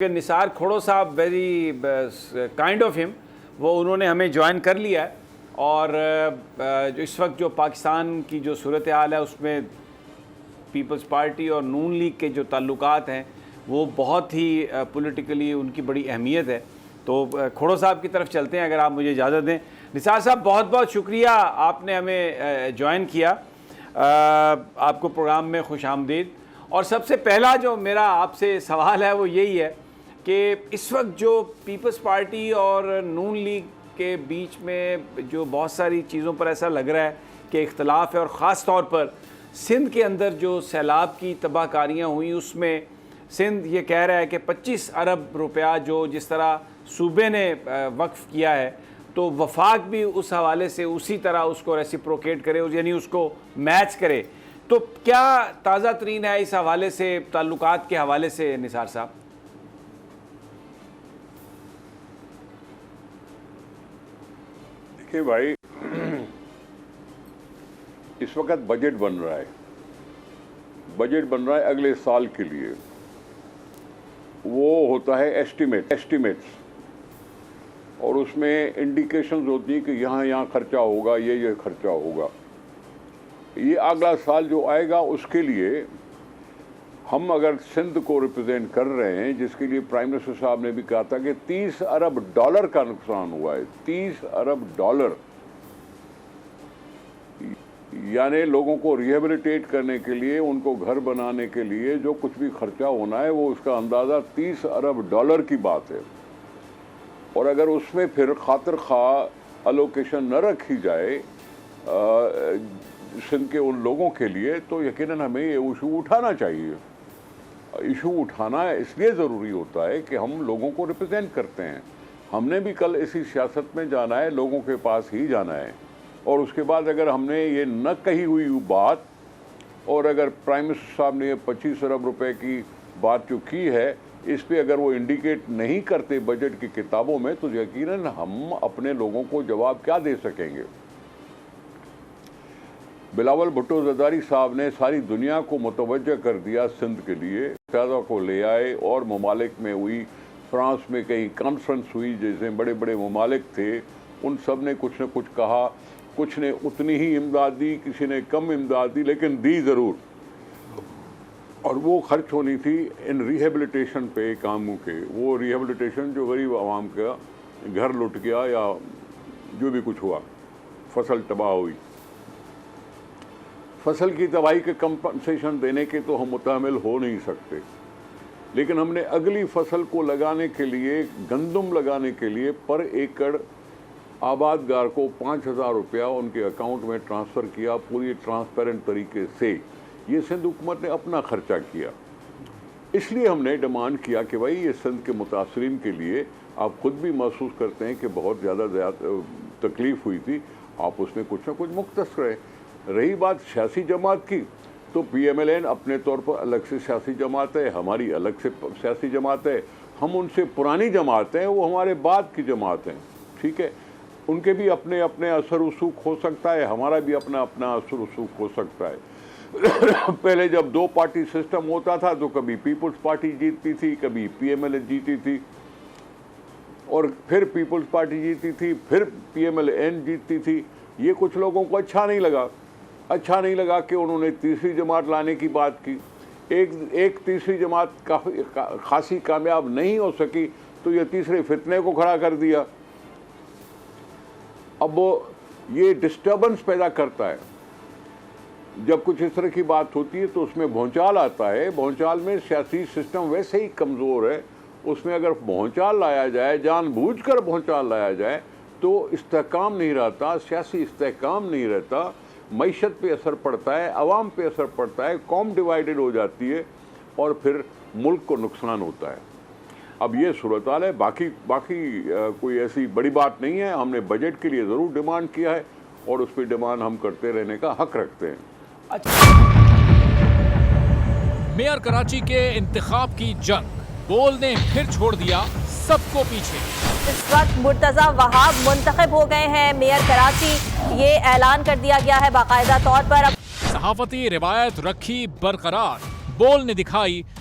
کہ نثار کھوڑو صاحب very kind of ہم، وہ انہوں نے ہمیں جوائن کر لیا ہے، اور جو اس وقت جو پاکستان کی جو صورتحال ہے اس میں پیپلز پارٹی اور نون لیگ کے جو تعلقات ہیں وہ بہت ہی پولیٹیکلی ان کی بڑی اہمیت ہے. تو کھوڑو صاحب کی طرف چلتے ہیں اگر آپ مجھے اجازت دیں. نثار صاحب بہت بہت شکریہ، آپ نے ہمیں جوائن کیا، آپ کو پروگرام میں خوش آمدید. اور سب سے پہلا جو میرا آپ سے سوال ہے وہ یہی ہے کہ اس وقت جو پیپلز پارٹی اور نون لیگ کے بیچ میں جو بہت ساری چیزوں پر ایسا لگ رہا ہے کہ اختلاف ہے، اور خاص طور پر سندھ کے اندر جو سیلاب کی تباہ کاریاں ہوئیں اس میں سندھ یہ کہہ رہا ہے کہ 25 ارب روپیہ جو جس طرح صوبے نے وقف کیا ہے تو وفاق بھی اس حوالے سے اسی طرح اس کو ریسیپروکیٹ کرے، یعنی اس کو میچ کرے. تو کیا تازہ ترین ہے اس حوالے سے، تعلقات کے حوالے سے نثار صاحب؟ دیکھیے بھائی، اس وقت بجٹ بن رہا ہے اگلے سال کے لیے. وہ ہوتا ہے ایسٹیمیٹس، اور اس میں انڈیکیشنز ہوتی ہیں کہ یہاں خرچہ ہوگا، یہ خرچہ ہوگا. یہ اگلا سال جو آئے گا اس کے لیے ہم اگر سندھ کو ریپرزینٹ کر رہے ہیں، جس کے لیے پرائم منسٹر صاحب نے بھی کہا تھا کہ $30 ارب کا نقصان ہوا ہے. $30 ارب، یعنی لوگوں کو ریہیبلیٹیٹ کرنے کے لیے، ان کو گھر بنانے کے لیے جو کچھ بھی خرچہ ہونا ہے وہ اس کا اندازہ $30 ارب کی بات ہے. اور اگر اس میں پھر خاطر خواہ الوکیشن نہ رکھی جائے سندھ کے ان لوگوں کے لیے، تو یقیناً ہمیں یہ ایشو اٹھانا چاہیے. ایشو اٹھانا اس لیے ضروری ہوتا ہے کہ ہم لوگوں کو ریپرزینٹ کرتے ہیں. ہم نے بھی کل اسی سیاست میں جانا ہے، لوگوں کے پاس ہی جانا ہے. اور اس کے بعد اگر ہم نے یہ نہ کہی ہوئی بات، اور اگر پرائم منسٹر صاحب نے یہ 25 ارب روپے کی بات جو کی ہے، اس پہ اگر وہ انڈیکیٹ نہیں کرتے بجٹ کی کتابوں میں، تو یقیناً ہم اپنے لوگوں کو جواب کیا دے سکیں گے. بلاول بھٹو زرداری صاحب نے ساری دنیا کو متوجہ کر دیا سندھ کے لیے، قیادہ کو لے آئے، اور ممالک میں ہوئی، فرانس میں کہیں کانفرنس ہوئی جیسے بڑے بڑے ممالک تھے، ان سب نے کچھ نہ کچھ کہا. کچھ نے اتنی ہی امداد دی، کسی نے کم امداد دی، لیکن دی ضرور. اور وہ خرچ ہونی تھی ان ریہیبلیٹیشن پہ کاموں کے. وہ ریہیبلیٹیشن جو غریب عوام کا گھر لٹ گیا یا جو بھی کچھ ہوا، فصل تباہ ہوئی، فصل کی تباہی کے کمپنسیشن دینے کے تو ہم متحمل ہو نہیں سکتے. لیکن ہم نے اگلی فصل کو لگانے کے لیے، گندم لگانے کے لیے پر ایکڑ آبادگار کو 5,000 روپیہ ان کے اکاؤنٹ میں ٹرانسفر کیا، پوری ٹرانسپیرنٹ طریقے سے. یہ سندھ حکومت نے اپنا خرچہ کیا. اس لیے ہم نے ڈیمانڈ کیا کہ بھائی یہ سندھ کے متاثرین کے لیے، آپ خود بھی محسوس کرتے ہیں کہ بہت زیادہ تکلیف ہوئی تھی، آپ اس میں کچھ نہ کچھ مختص کریں. رہی بات سیاسی جماعت کی، تو پی ایم ایل این اپنے طور پر الگ سے سیاسی جماعت ہے، ہماری الگ سے سیاسی جماعت ہے. ہم ان سے پرانی جماعت ہیں، وہ ہمارے بعد کی جماعت ہیں. ٹھیک ہے، ان کے بھی اپنے اپنے اثر رسوخ ہو سکتا ہے، ہمارا بھی اپنا اثر رسوخ ہو سکتا ہے. پہلے جب 2 پارٹی سسٹم ہوتا تھا تو کبھی پیپلز پارٹی جیتتی تھی، کبھی پی ایم ایل این جیتی تھی، اور پھر پیپلز پارٹی جیتی تھی، پھر پی ایم ایل این جیتتی تھی. یہ کچھ لوگوں کو اچھا نہیں لگا کہ انہوں نے تیسری جماعت لانے کی بات کی. ایک تیسری جماعت خاصی کامیاب نہیں ہو سکی تو یہ تیسرے فتنے کو کھڑا کر دیا. اب وہ یہ ڈسٹربنس پیدا کرتا ہے. جب کچھ اس طرح کی بات ہوتی ہے تو اس میں بھونچال آتا ہے. بھونچال میں سیاسی سسٹم ویسے ہی کمزور ہے. اس میں اگر بھونچال لایا جائے، جان بوجھ کر بھونچال لایا جائے، تو استحکام نہیں رہتا، سیاسی استحکام نہیں رہتا. معیشت پہ اثر پڑتا ہے، عوام پہ اثر پڑتا ہے، قوم ڈیوائیڈڈ ہو جاتی ہے، اور پھر ملک کو نقصان ہوتا ہے. اب یہ صورتحال ہے. باقی کوئی ایسی بڑی بات نہیں ہے. ہم نے بجٹ کے لیے ضرور ڈیمانڈ کیا ہے، اور اس پہ ڈیمانڈ ہم کرتے رہنے کا حق رکھتے ہیں. میئر کراچی کے انتخاب کی جنگ، بول نے پھر چھوڑ دیا سب کو پیچھے. اس وقت مرتضی وہاب منتخب ہو گئے ہیں میئر کراچی، یہ اعلان کر دیا گیا ہے باقاعدہ طور پر. صحافتی روایت رکھی برقرار، بول نے دکھائی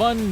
1